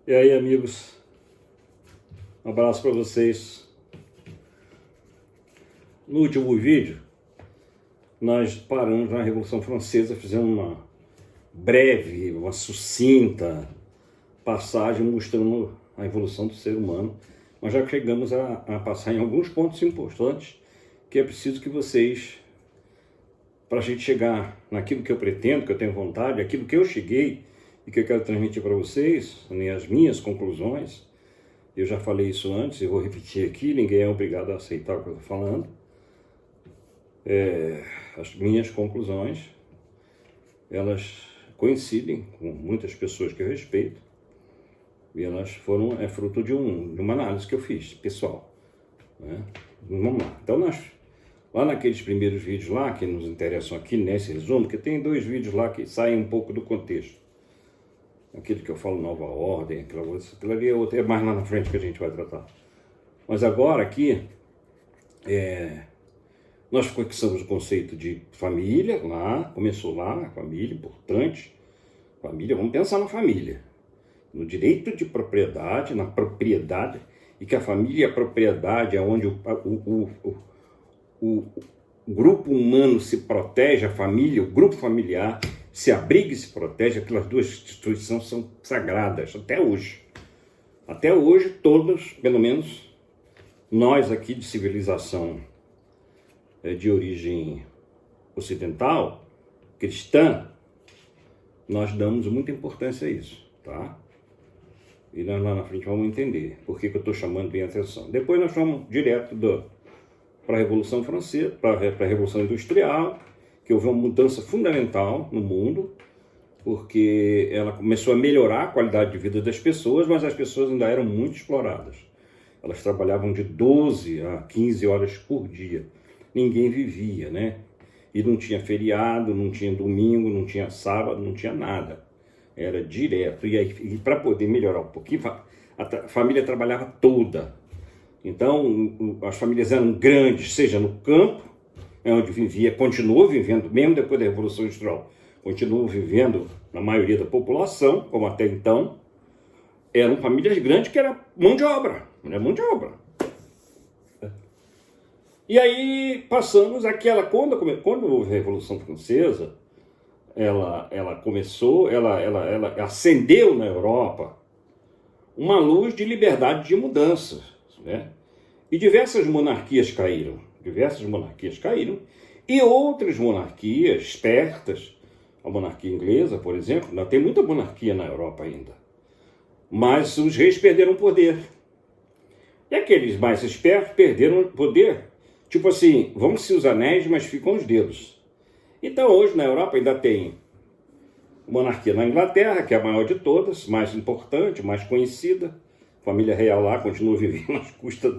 E aí, amigos, um abraço para vocês. No último vídeo, nós paramos na Revolução Francesa, fizemos uma breve, uma sucinta passagem mostrando a evolução do ser humano. Nós já chegamos a passar em alguns pontos importantes que é preciso que vocês, para a gente chegar naquilo que eu pretendo, que eu tenho vontade, aquilo que eu cheguei e que eu quero transmitir para vocês, as minhas conclusões. Eu já falei isso antes, eu vou repetir aqui, ninguém é obrigado a aceitar o que eu estou falando. As minhas conclusões, elas coincidem com muitas pessoas que eu respeito, e elas foram fruto de uma análise que eu fiz, pessoal, né? Vamos lá. Então, lá naqueles primeiros vídeos lá, que nos interessam aqui nesse resumo, que tem 2 vídeos lá que saem um pouco do contexto. Aquele que eu falo nova ordem, aquilo ali é mais lá na frente que a gente vai tratar. Mas agora aqui, nós fixamos o conceito de família, lá, começou lá, família, importante. Família, vamos pensar na família. No direito de propriedade, na propriedade, e que a família e a propriedade é onde o grupo humano se protege, a família, o grupo familiar se abriga e se protege. Aquelas duas instituições são sagradas até hoje. Até hoje, todos, pelo menos nós aqui de civilização de origem ocidental, cristã, nós damos muita importância a isso, tá? E nós lá na frente vamos entender por que eu estou chamando bem a atenção. Depois nós vamos direto para a Revolução Francesa, para a Revolução Industrial, que houve uma mudança fundamental no mundo, porque ela começou a melhorar a qualidade de vida das pessoas, mas as pessoas ainda eram muito exploradas. Elas trabalhavam de 12 a 15 horas por dia. Ninguém vivia, né? E não tinha feriado, não tinha domingo, não tinha sábado, não tinha nada. Era direto. E para poder melhorar um pouquinho, a família trabalhava toda. Então, as famílias eram grandes, seja no campo, onde vivia, continuou vivendo, mesmo depois da Revolução Industrial, continuou vivendo na maioria da população, como até então, eram famílias grandes que era mão de obra, era mão de obra. E aí passamos aquela, quando houve a Revolução Francesa, ela começou, ela acendeu na Europa uma luz de liberdade de mudança, né? E diversas monarquias caíram, e outras monarquias espertas, a monarquia inglesa, por exemplo, não tem muita monarquia na Europa ainda, mas os reis perderam poder. E aqueles mais espertos perderam poder. Tipo assim, vão-se os anéis, mas ficam os dedos. Então hoje na Europa ainda tem monarquia na Inglaterra, que é a maior de todas, mais importante, mais conhecida. A família real lá continua vivendo às custas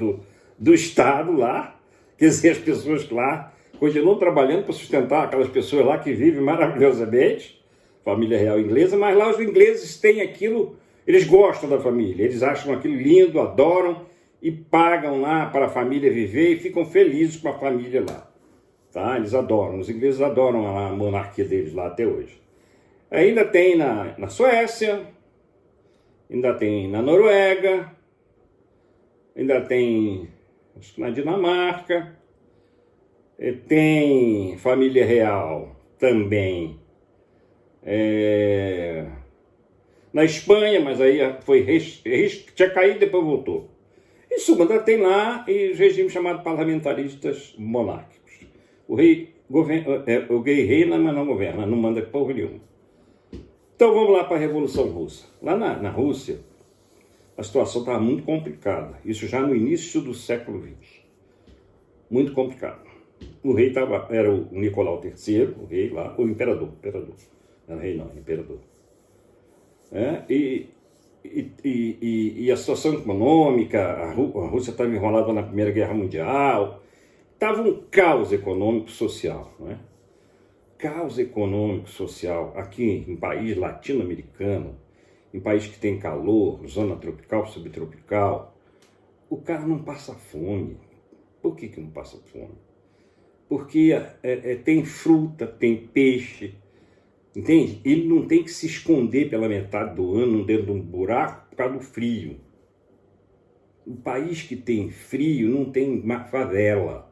do Estado lá. Quer dizer, as pessoas lá continuam trabalhando para sustentar aquelas pessoas lá que vivem maravilhosamente. Família real inglesa, mas lá os ingleses têm aquilo, eles gostam da família, eles acham aquilo lindo, adoram e pagam lá para a família viver e ficam felizes com a família lá. Tá? Eles adoram, os ingleses adoram a monarquia deles lá até hoje. Ainda tem na Suécia, ainda tem na Noruega, ainda tem acho que na Dinamarca, tem família real também na Espanha, mas aí tinha caído e depois voltou. Em suma, ainda tem lá os regimes chamados parlamentaristas monárquicos. O rei reina, mas não governa, não manda porra nenhuma. Então vamos lá para a Revolução Russa. Lá na Rússia, a situação estava muito complicada. Isso já no início do século XX. Muito complicado. O rei era o Nicolau III, o rei lá, o imperador. Não era rei não, imperador. E a situação econômica, a Rússia estava enrolada na Primeira Guerra Mundial, estava um caos econômico-social, né? Caos econômico-social aqui em país latino-americano, em país que tem calor, zona tropical, subtropical, o cara não passa fome. Por que não passa fome? Porque tem fruta, tem peixe, Entende? Ele não tem que se esconder pela metade do ano dentro de um buraco por causa do frio. O país que tem frio não tem favela.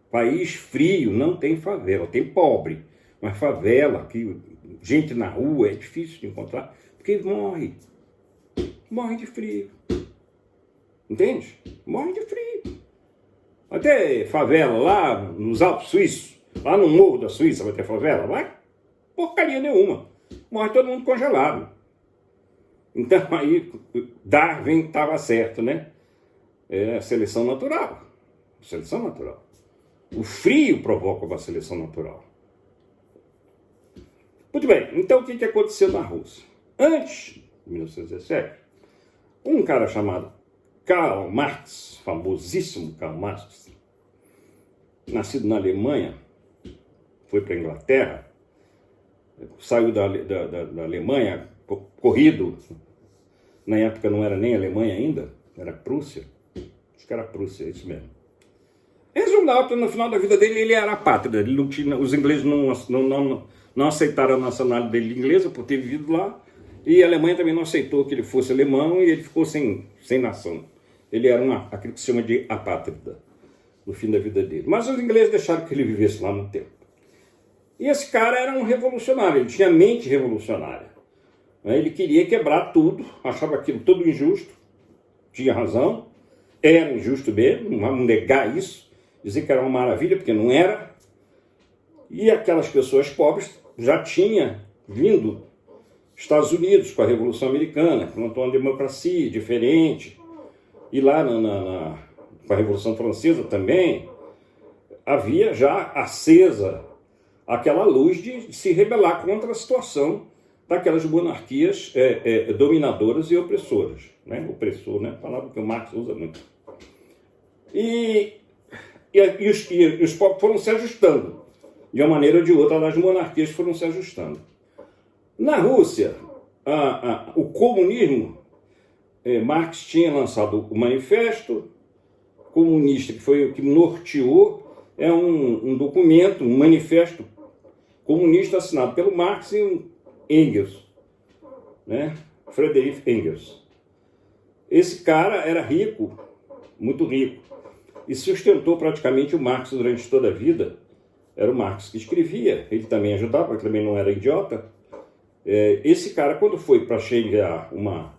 País frio não tem favela, tem pobre. Mas favela, que gente na rua é difícil de encontrar, porque morre. Morre de frio. Entende? Morre de frio. Até favela lá nos Alpes Suíços, lá no Morro da Suíça vai ter favela? Vai? Porcaria nenhuma. Morre todo mundo congelado. Então aí Darwin estava certo, né? É a seleção natural. Seleção natural. O frio provoca uma seleção natural. Muito bem, então o que aconteceu na Rússia? Antes de 1917, um cara chamado Karl Marx, famosíssimo Karl Marx, nascido na Alemanha, foi para a Inglaterra, saiu da Alemanha, corrido, na época não era nem Alemanha ainda, era Prússia, acho que era Prússia, é isso mesmo. Resultado, no final da vida dele, ele era apátrida, ele não tinha, os ingleses não aceitaram a nacionalidade dele inglesa por ter vivido lá, e a Alemanha também não aceitou que ele fosse alemão, e ele ficou sem nação. Ele era aquilo que se chama de apátrida, no fim da vida dele. Mas os ingleses deixaram que ele vivesse lá no tempo. E esse cara era um revolucionário, ele tinha mente revolucionária. Ele queria quebrar tudo, achava aquilo todo injusto, tinha razão, era injusto mesmo, não vamos negar isso, dizer que era uma maravilha, porque não era. E aquelas pessoas pobres já tinham vindo Estados Unidos com a Revolução Americana, plantou uma democracia diferente. E lá com a Revolução Francesa também, havia já acesa aquela luz de se rebelar contra a situação daquelas monarquias dominadoras e opressoras. Né? Opressor, né? Palavra que o Marx usa muito. E os povos foram se ajustando. De uma maneira ou de outra, as monarquias foram se ajustando. Na Rússia, o comunismo, Marx tinha lançado o Manifesto Comunista, que foi o que norteou, é um documento, um manifesto comunista assinado pelo Marx e Engels, né? Friedrich Engels. Esse cara era rico, muito rico, e sustentou praticamente o Marx durante toda a vida. Era o Marx que escrevia, ele também ajudava, ele também não era idiota. Esse cara, quando foi para chegar uma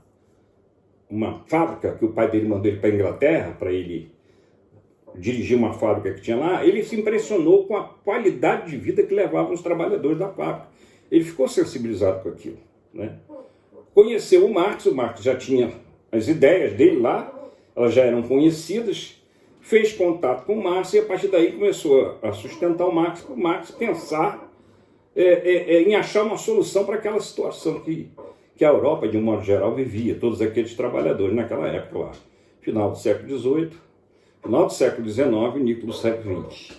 fábrica, que o pai dele mandou ele para a Inglaterra, para ele dirigir uma fábrica que tinha lá, ele se impressionou com a qualidade de vida que levavam os trabalhadores da fábrica. Ele ficou sensibilizado com aquilo, né? Conheceu o Marx já tinha as ideias dele lá, elas já eram conhecidas, fez contato com o Marx e a partir daí começou a sustentar o Marx, para o Marx pensar em achar uma solução para aquela situação que a Europa, de um modo geral, vivia, todos aqueles trabalhadores naquela época lá. Final do século XVIII, final do século XIX e início do século XX.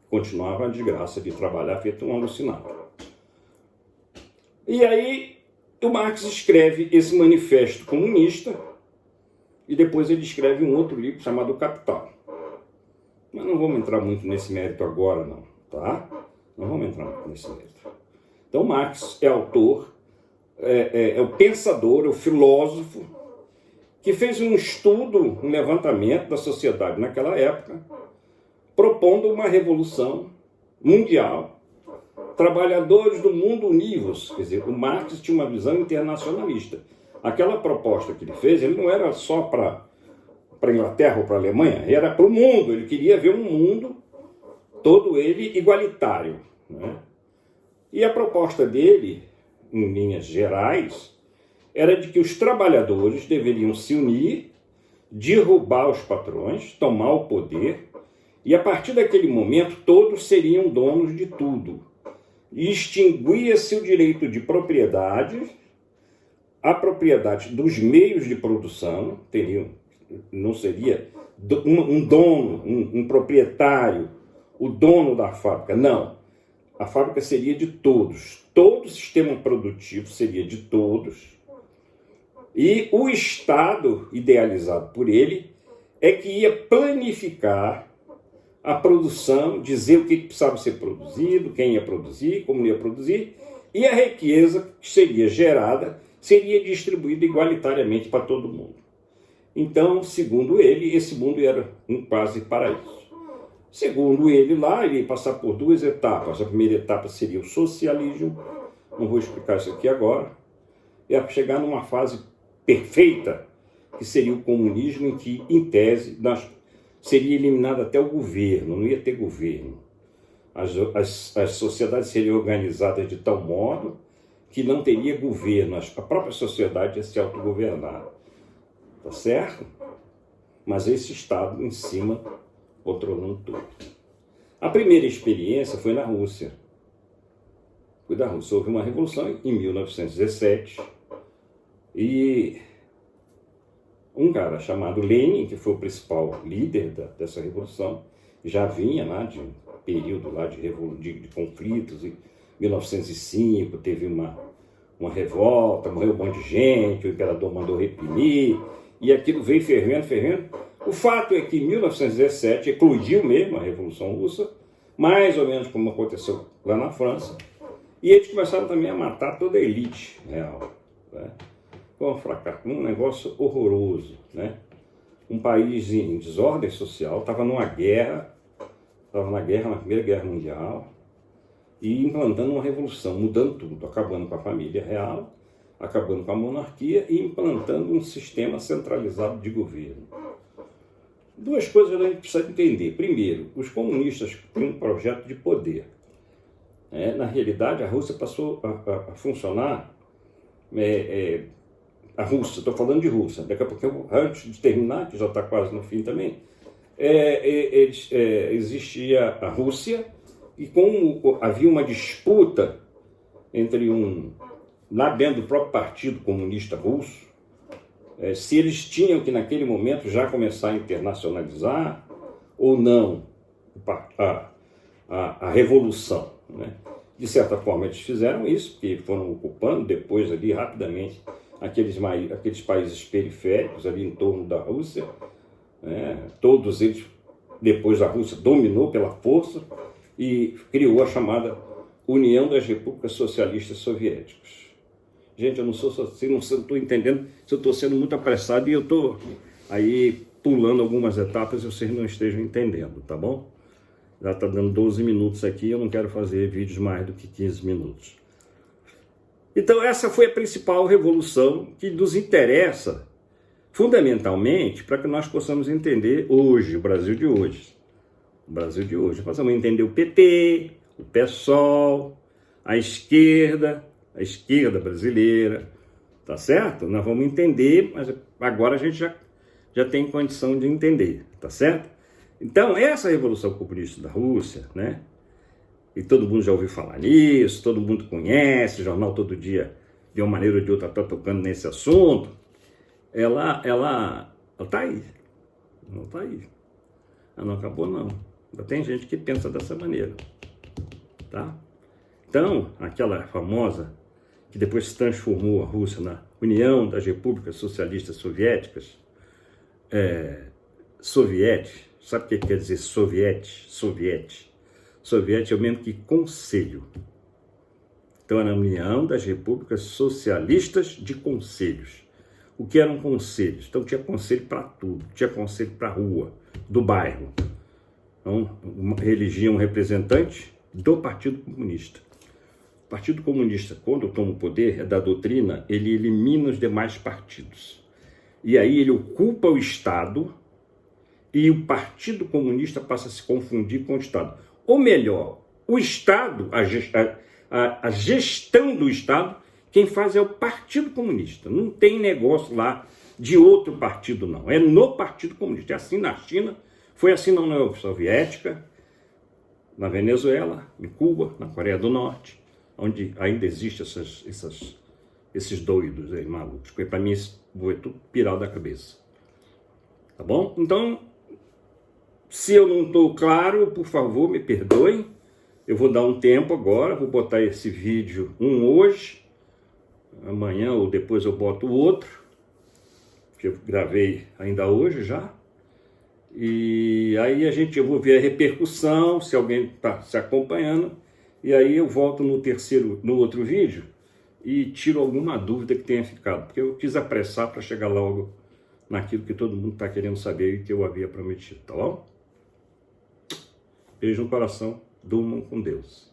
Continuava a desgraça de trabalhar feito um alucinado. E aí o Marx escreve esse manifesto comunista e depois ele escreve um outro livro chamado Capital. Mas não vamos entrar muito nesse mérito agora, não, tá? Não vamos entrar muito nesse mérito. Então Marx é autor, é o pensador, é o filósofo que fez um estudo, um levantamento da sociedade naquela época, propondo uma revolução mundial, trabalhadores do mundo univos. Quer dizer, o Marx tinha uma visão internacionalista. Aquela proposta que ele fez, ele não era só para a Inglaterra ou para a Alemanha, era para o mundo. Ele queria ver um mundo todo ele igualitário, né? E a proposta dele, em linhas gerais, era de que os trabalhadores deveriam se unir, derrubar os patrões, tomar o poder, e a partir daquele momento todos seriam donos de tudo. E extinguia-se o direito de propriedade, a propriedade dos meios de produção, não seria um dono, um proprietário, o dono da fábrica, não. A fábrica seria de todos, todo o sistema produtivo seria de todos, e o Estado, idealizado por ele, é que ia planificar a produção, dizer o que precisava ser produzido, quem ia produzir, como ia produzir, e a riqueza que seria gerada seria distribuída igualitariamente para todo mundo. Então, segundo ele, esse mundo era um quase paraíso. Segundo ele lá, ele ia passar por duas etapas. A primeira etapa seria o socialismo, não vou explicar isso aqui agora, é chegar numa fase perfeita, que seria o comunismo, em que, em tese, seria eliminado até o governo, não ia ter governo. As sociedades seriam organizadas de tal modo que não teria governo, a própria sociedade ia se autogovernar. Tá certo? Mas esse Estado em cima, controlando tudo. A primeira experiência foi na Rússia. Houve uma revolução em 1917 e um cara chamado Lenin, que foi o principal líder dessa revolução, já vinha lá de um período lá de conflitos. Em 1905 teve uma revolta, morreu um monte de gente, o imperador mandou reprimir, e aquilo veio fervendo. O fato é que em 1917 eclodiu mesmo a Revolução Russa, mais ou menos como aconteceu lá na França, e eles começaram também a matar toda a elite real. Né? Foi um negócio horroroso. Né? Um país em desordem social, estava na Primeira Guerra Mundial, e implantando uma revolução, mudando tudo, acabando com a família real, acabando com a monarquia e implantando um sistema centralizado de governo. Duas coisas a gente precisa entender. Primeiro, os comunistas têm um projeto de poder. Na realidade, a Rússia passou a funcionar, a Rússia, estou falando de Rússia, daqui a pouco, antes de terminar, que já está quase no fim também, existia a Rússia, e como havia uma disputa entre lá dentro do próprio Partido Comunista Russo, se eles tinham que naquele momento já começar a internacionalizar ou não a revolução. Né? De certa forma eles fizeram isso, porque foram ocupando depois ali rapidamente aqueles países periféricos ali em torno da Rússia. Todos eles, depois a Rússia dominou pela força e criou a chamada União das Repúblicas Socialistas Soviéticas. Gente, eu não estou entendendo se eu estou sendo muito apressado e eu estou aí pulando algumas etapas e vocês não estejam entendendo, tá bom? Já está dando 12 minutos aqui, eu não quero fazer vídeos mais do que 15 minutos. Então essa foi a principal revolução que nos interessa fundamentalmente para que nós possamos entender hoje, o Brasil de hoje. O Brasil de hoje. Possamos entender o PT, o PSOL, a esquerda brasileira, tá certo? Nós vamos entender, mas agora a gente já tem condição de entender, tá certo? Então, essa Revolução Comunista da Rússia, né? E todo mundo já ouviu falar nisso, todo mundo conhece, o jornal todo dia, de uma maneira ou de outra, está tocando nesse assunto. Ela tá aí. Não tá aí. Ela não acabou, não. Ainda tem gente que pensa dessa maneira. Tá? Então, aquela famosa, que depois se transformou a Rússia na União das Repúblicas Socialistas Soviéticas, soviete, sabe o que quer dizer soviete? Soviete é o mesmo que conselho. Então, era a União das Repúblicas Socialistas de Conselhos. O que eram conselhos? Então, tinha conselho para tudo. Tinha conselho para a rua, do bairro. Então, elegia um representante do Partido Comunista. O Partido Comunista, quando toma o poder, da doutrina, ele elimina os demais partidos. E aí ele ocupa o Estado e o Partido Comunista passa a se confundir com o Estado. Ou melhor, o Estado, a gestão do Estado, quem faz é o Partido Comunista. Não tem negócio lá de outro partido, não. É no Partido Comunista. É assim na China, foi assim na União Soviética, na Venezuela, em Cuba, na Coreia do Norte, onde ainda existem esses doidos aí, malucos. Porque para mim esse é tudo piral da cabeça. Tá bom? Então, se eu não estou claro, por favor, me perdoem. Eu vou dar um tempo agora, vou botar esse vídeo hoje, amanhã ou depois eu boto o outro, que eu gravei ainda hoje já. E aí eu vou ver a repercussão, se alguém está se acompanhando, e aí eu volto no outro vídeo e tiro alguma dúvida que tenha ficado, porque eu quis apressar para chegar logo naquilo que todo mundo está querendo saber e que eu havia prometido, tá bom? Beijo no coração, durmam com Deus.